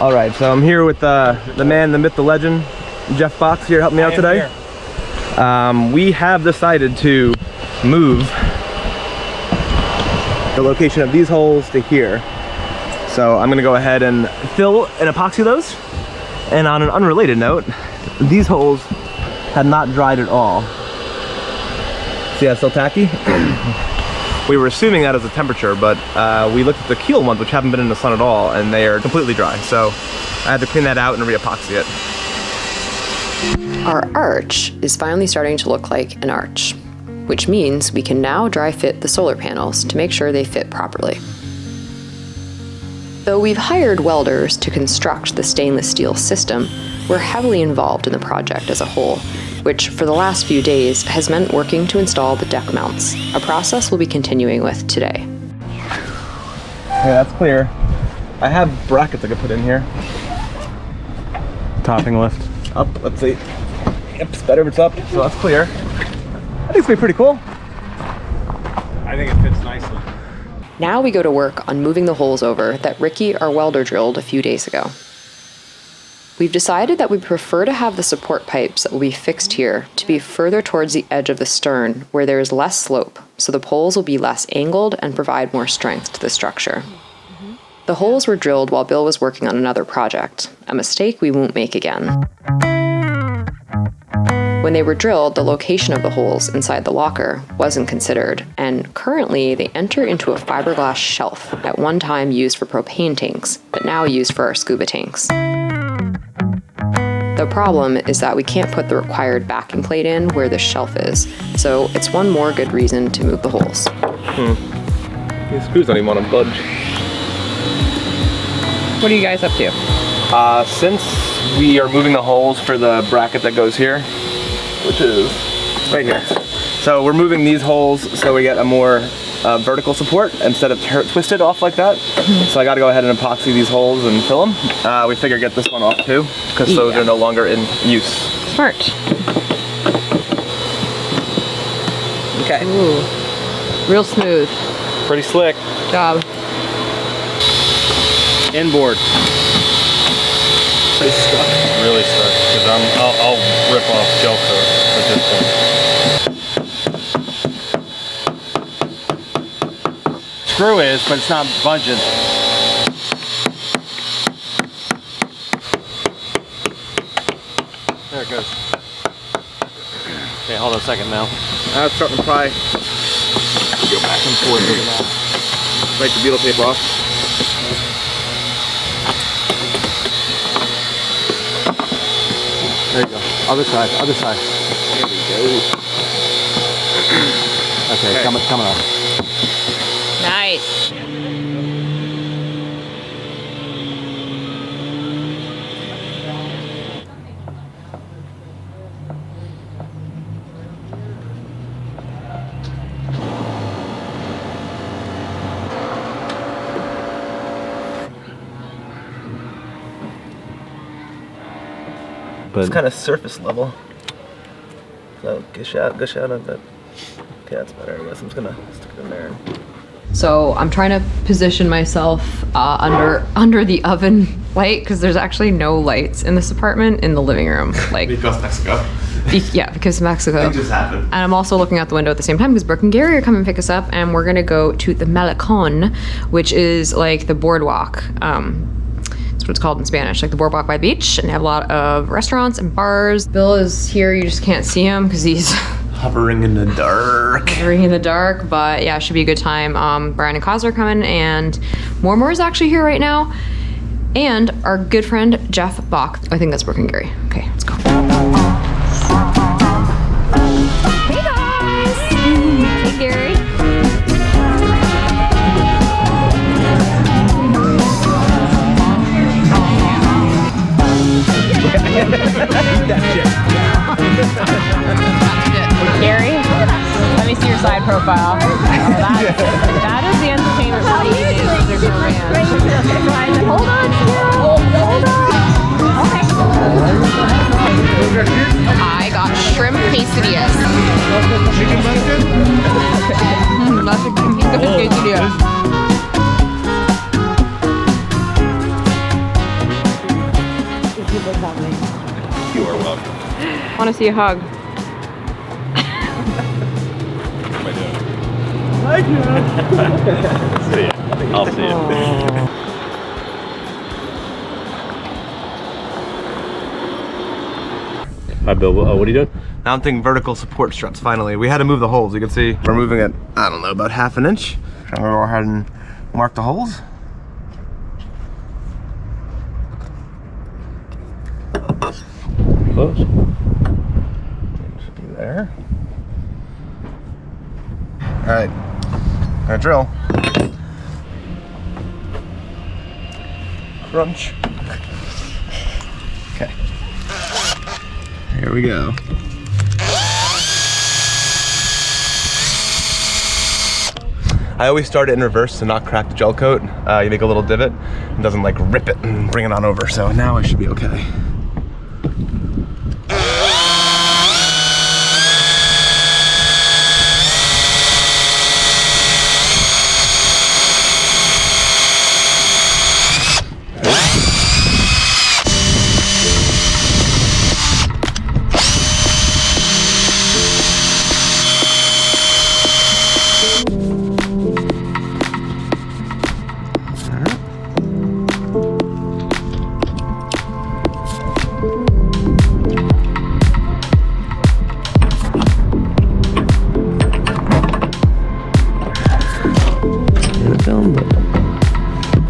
All right, so I'm here with the man, the myth, the legend, Jeff Bach here helping me out today. We have decided to move the location of these holes to here. So I'm gonna go ahead and fill and epoxy those. And on an unrelated note, these holes had not dried at all. See how it's still tacky? We were assuming that as a temperature, but we looked at the Keel ones, which haven't been in the sun at all, and they are completely dry. So I had to clean that out and re-epoxy it. Our arch is finally starting to look like an arch, which means we can now dry fit the solar panels to make sure they fit properly. Though we've hired welders to construct the stainless steel system, we're heavily involved in the project as a whole, which for the last few days has meant working to install the deck mounts, a process we'll be continuing with today. Okay, that's clear. I have brackets I could put in here. Topping lift. Up, let's see. Yep, it's better if it's up, so that's clear. I think it's gonna be pretty cool. I think it fits nicely. Now we go to work on moving the holes over that Ricky, our welder, drilled a few days ago. We've decided that we prefer to have the support pipes that will be fixed here to be further towards the edge of the stern where there is less slope, so the poles will be less angled and provide more strength to the structure. The holes were drilled while Bill was working on another project, a mistake we won't make again. When they were drilled, the location of the holes inside the locker wasn't considered, and currently they enter into a fiberglass shelf at one time used for propane tanks, but now used for our scuba tanks. The problem is that we can't put the required backing plate in where the shelf is, so it's one more good reason to move the holes. These screws don't even want to budge. What are you guys up to? Since we are moving the holes for the bracket that goes here, which is right here. So we're moving these holes so we get a more vertical support instead of twisted off like that. So I got to go ahead and epoxy these holes and fill them. We figure get this one off too, because those are no longer in use. Smart. Okay. Ooh. Real smooth. Pretty slick. Good job. Inboard. Pretty stuck. Really stuck, because I'll rip off gel coat at this point. Screw is, but it's not budging. There it goes. Okay, hold on a second now. It's starting to pry. Go back and forth with that. Break the beetle tape off. There you go. Other side, other side. There we go. Okay, coming off. Nice. But it's kind of surface level. So gush out a bit. Okay, that's better. I guess I'm just gonna stick it in there. So I'm trying to position myself under the oven light because there's actually no lights in this apartment in the living room. Like Because Mexico. yeah, because Mexico. Things just happened. And I'm also looking out the window at the same time because Brooke and Gary are coming to pick us up, and we're gonna go to the Malecon, which is like the boardwalk. That's what it's called in Spanish, like the boardwalk by the beach, and they have a lot of restaurants and bars. Bill is here, you just can't see him because he's hovering in the dark. Hovering in the dark, but yeah, it should be a good time. Brian and Kaz are coming, and Mormor is actually here right now, and our good friend Jeff Bach. I think that's Brooke and Gary. Okay, let's go. Hey guys! Hey Gary. Gary, let me see your side profile. That is the entertainment for the evening. There's your man. Hold on, hold on. Okay. I got shrimp quesadillas. Chicken bacon? Not the quesadillas. Want to see a hug? See ya. I'll see you. Hi Bill, what are you doing? Mounting vertical support struts, finally. We had to move the holes. You can see we're moving it, I don't know, about ½ inch. I'm gonna go ahead and mark the holes. Close. Should be there. All right, gonna drill. Crunch. Okay. Here we go. I always start it in reverse to not crack the gel coat. You make a little divot, it doesn't like rip it and bring it on over. So now I should be okay.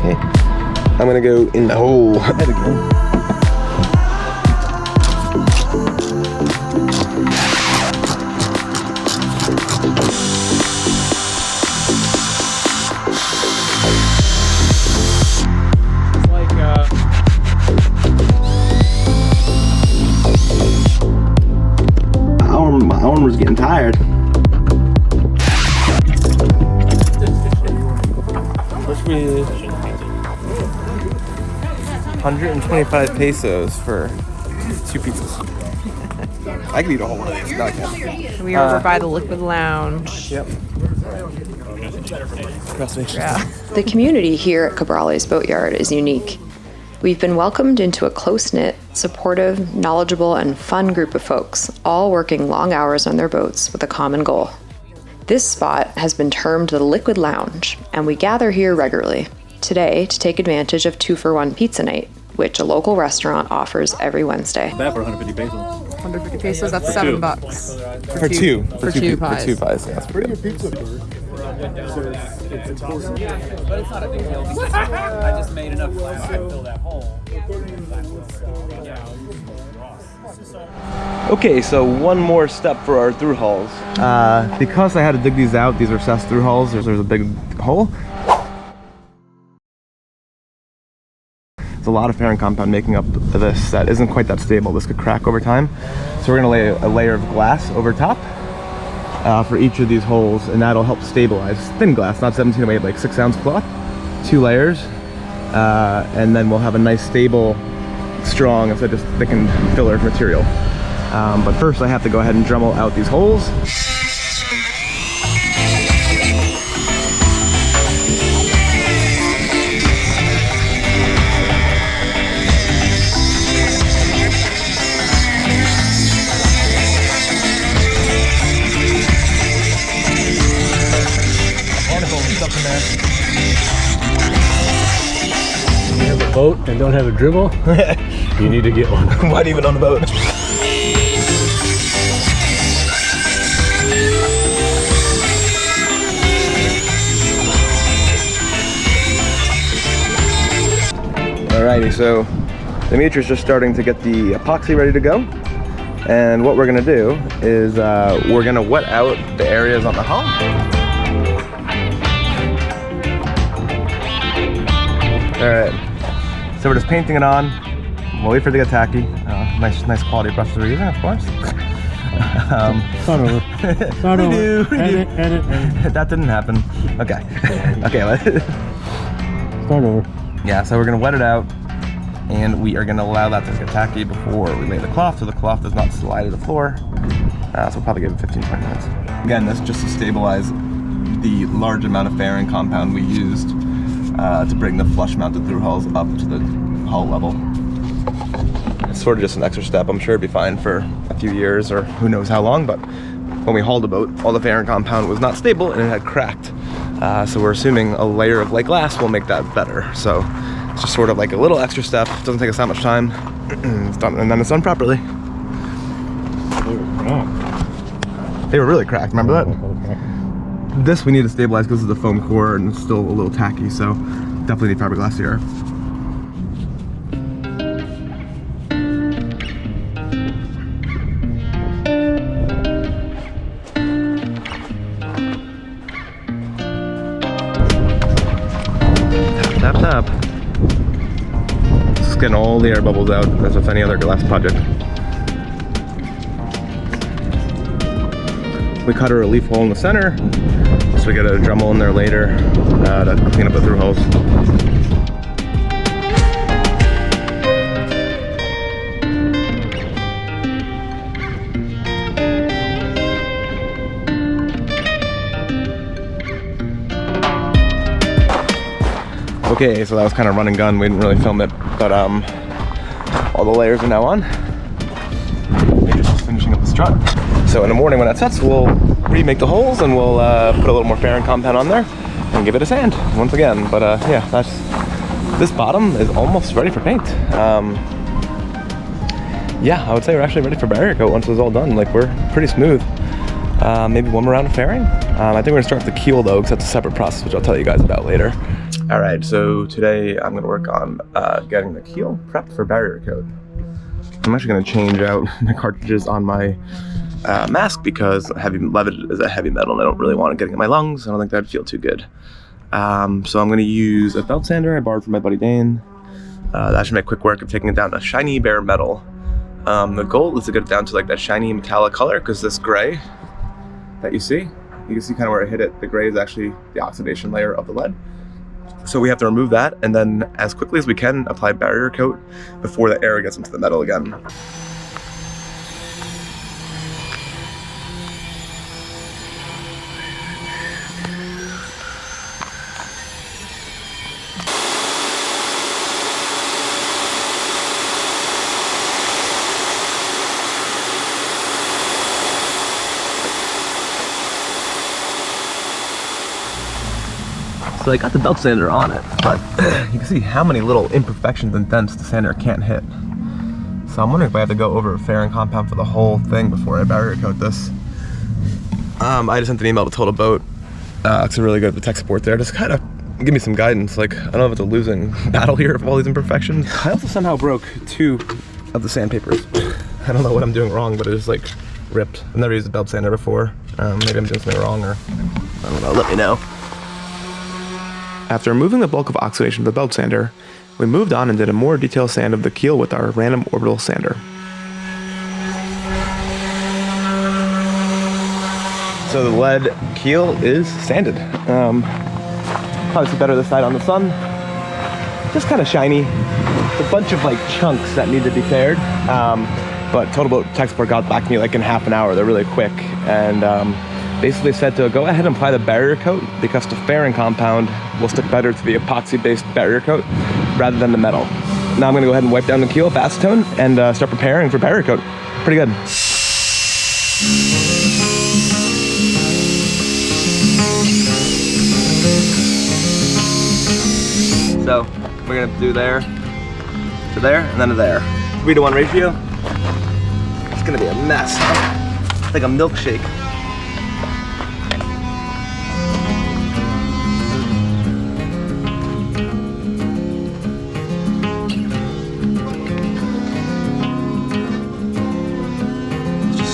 Okay, I'm gonna go in the hole head again. My arm was getting tired. 125 pesos for 2 pizzas. I could eat a whole one of these. No, I can't. We are over by the Liquid Lounge. Yep. Trust me. Yeah. The community here at Cabrales Boat Yard is unique. We've been welcomed into a close-knit, supportive, knowledgeable, and fun group of folks, all working long hours on their boats with a common goal. This spot has been termed the Liquid Lounge, and we gather here regularly. Today, to take advantage of 2-for-1 pizza night, which a local restaurant offers every Wednesday. That for 150 pesos. 150 pesos, that's $7. For two pies. For 2 pies. Yeah, that's pretty good. Pizza burger. But it's not a big deal because I just made enough time to fill that hole. Okay, so one more step for our Thru-Hulls. Because I had to dig these out, these are CSS Thru-Hulls, there's a big hole. There's a lot of fairing compound making up this that isn't quite that stable. This could crack over time. So we're gonna lay a layer of glass over top for each of these holes, and that'll help stabilize. Thin glass, not 1708, like 6-ounce cloth, 2 layers, and then we'll have a nice stable, strong, instead of just thickened filler material. But first I have to go ahead and Dremel out these holes. Boat and don't have a dribble, you need to get one. Why do you even own a boat? Alrighty, so Dimitri's just starting to get the epoxy ready to go. And what we're gonna do is we're gonna wet out the areas on the hull. Alright, so we're just painting it on. We'll wait for it to get tacky. Nice quality brush we're using, of course. Start over. Start over. Edit. That didn't happen. Okay. Okay, Start over. yeah, so we're gonna wet it out, and we are gonna allow that to get tacky before we lay the cloth, so the cloth does not slide to the floor. So we'll probably give it 15-20 minutes. Again, that's just to stabilize the large amount of fairing compound we used to bring the flush mounted Thru-Hulls up to the hull level. It's it's sort of just an extra step. I'm sure it'd be fine for a few years or who knows how long, but when we hauled the boat, all the fairing compound was not stable and it had cracked. So we're assuming a layer of like glass will make that better. So it's just sort of like a little extra step. It doesn't take us that much time. It's done, and then it's done properly. They were really cracked, remember that? This we need to stabilize because it's a foam core and it's still a little tacky, so definitely need fiberglass here. Tap, tap, tap. Just getting all the air bubbles out as with any other glass project. We cut a relief hole in the center, so we get a Dremel in there later to clean up the Thru-Hulls. Okay, so that was kind of run and gun. We didn't really film it, but all the layers are now on. We're just finishing up the strut. So in the morning when that sets, we'll remake the holes and we'll put a little more fairing compound on there and give it a sand once again. But yeah, this bottom is almost ready for paint. Yeah, I would say we're actually ready for barrier coat once it's all done. Like, we're pretty smooth. Maybe one more round of fairing. I think we're gonna start with the keel though, because that's a separate process, which I'll tell you guys about later. All right, so today I'm gonna work on getting the keel prepped for barrier coat. I'm actually gonna change out the cartridges on my mask because lead is a heavy metal and I don't really want it getting in my lungs. I don't think that'd feel too good. So I'm gonna use a belt sander I borrowed from my buddy Dane. That should make quick work of taking it down to shiny bare metal. The goal is to get it down to like that shiny metallic color, because this gray that you can see kind of where I hit it. The gray is actually the oxidation layer of the lead. So we have to remove that and then as quickly as we can apply barrier coat before the air gets into the metal again. So I got the belt sander on it, but you can see how many little imperfections and dents the sander can't hit. So I'm wondering if I have to go over a fairing compound for the whole thing before I barrier coat this. I just sent an email to Total Boat, because they're really good at the tech support there. Just kind of give me some guidance. Like, I don't know if it's a losing battle here of all these imperfections. I also somehow broke 2 of the sandpapers. I don't know what I'm doing wrong, but it just like ripped. I've never used a belt sander before. Maybe I'm doing something wrong, or I don't know, let me know. After removing the bulk of oxidation of the belt sander, we moved on and did a more detailed sand of the keel with our random orbital sander. So the lead keel is sanded. Obviously better this side on the sun. Just kind of shiny. A bunch of like chunks that need to be faired. But Total Boat Tech Support got back to me like in half an hour. They're really quick. And basically said to go ahead and apply the barrier coat because the fairing compound will stick better to the epoxy-based barrier coat rather than the metal. Now I'm gonna go ahead and wipe down the keel with acetone and start preparing for barrier coat. Pretty good. So we're gonna do there, to there, and then to there. 3-to-1 ratio. It's gonna be a mess. It's like a milkshake.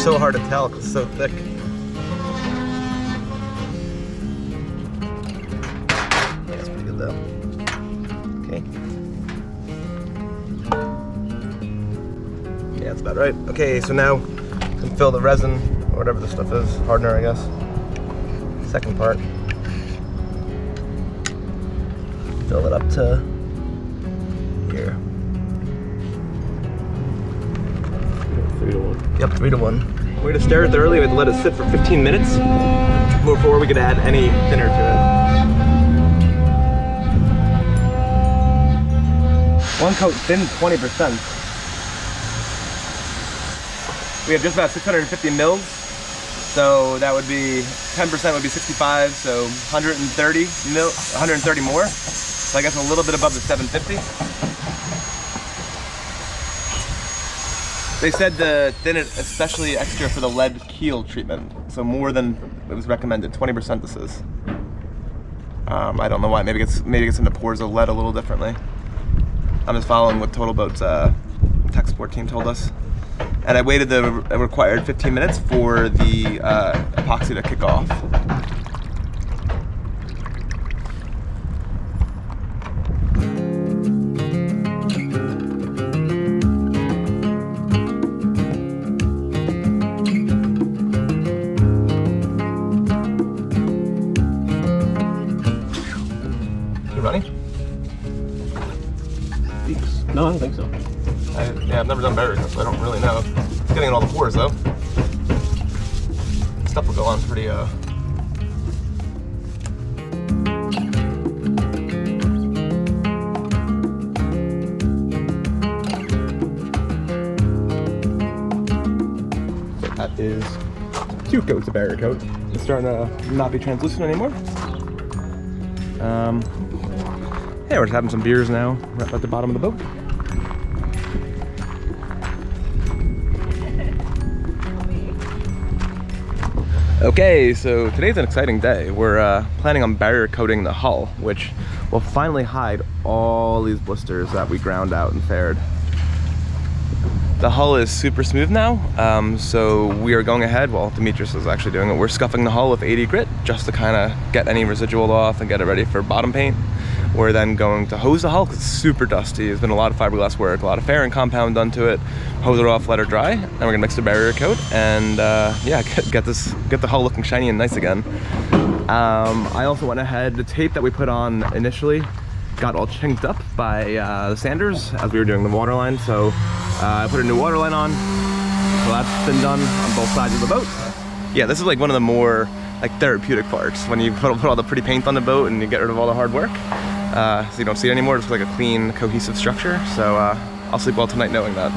So hard to tell because it's so thick. Yeah, it's pretty good though. Okay. Yeah, that's about right. Okay, so now I can fill the resin, or whatever this stuff is, hardener I guess. Second part. Fill it up to here. 3-to-1. Yep, 3-to-1. We're gonna stir it thoroughly. We have to let it sit for 15 minutes before we could add any thinner to it. One coat thin 20%. We have just about 650 mils. So that would be 10% would be 65. So 130 more. So I guess a little bit above the 750. They said to thin it especially extra for the lead keel treatment. So more than it was recommended. 20% this is. I don't know why. Maybe it gets into pores of lead a little differently. I'm just following what Total Boat's tech support team told us. And I waited the required 15 minutes for the epoxy to kick off. No, I don't think so. Yeah, I've never done barrier coat, so I don't really know. It's getting in all the pores though. Stuff will go on pretty So that is 2 coats of barrier coat. It's starting to not be translucent anymore. Yeah, we're just having some beers now, right at the bottom of the boat. Okay, so today's an exciting day. We're planning on barrier coating the hull, which will finally hide all these blisters that we ground out and faired. The hull is super smooth now, so we are going ahead, well, Demetrius is actually doing it. We're scuffing the hull with 80 grit just to kind of get any residual off and get it ready for bottom paint. We're then going to hose the hull because it's super dusty. There's been a lot of fiberglass work, a lot of fairing compound done to it. Hose it off, let it dry, and we're gonna mix the barrier coat and yeah, get the hull looking shiny and nice again. I also went ahead, the tape that we put on initially got all chinked up by the sanders as we were doing the waterline, so I put a new waterline on. So that's been done on both sides of the boat. Yeah, this is like one of the more like therapeutic parts when you put all the pretty paint on the boat and you get rid of all the hard work. So you don't see it anymore. It's like a clean, cohesive structure. So I'll sleep well tonight knowing that.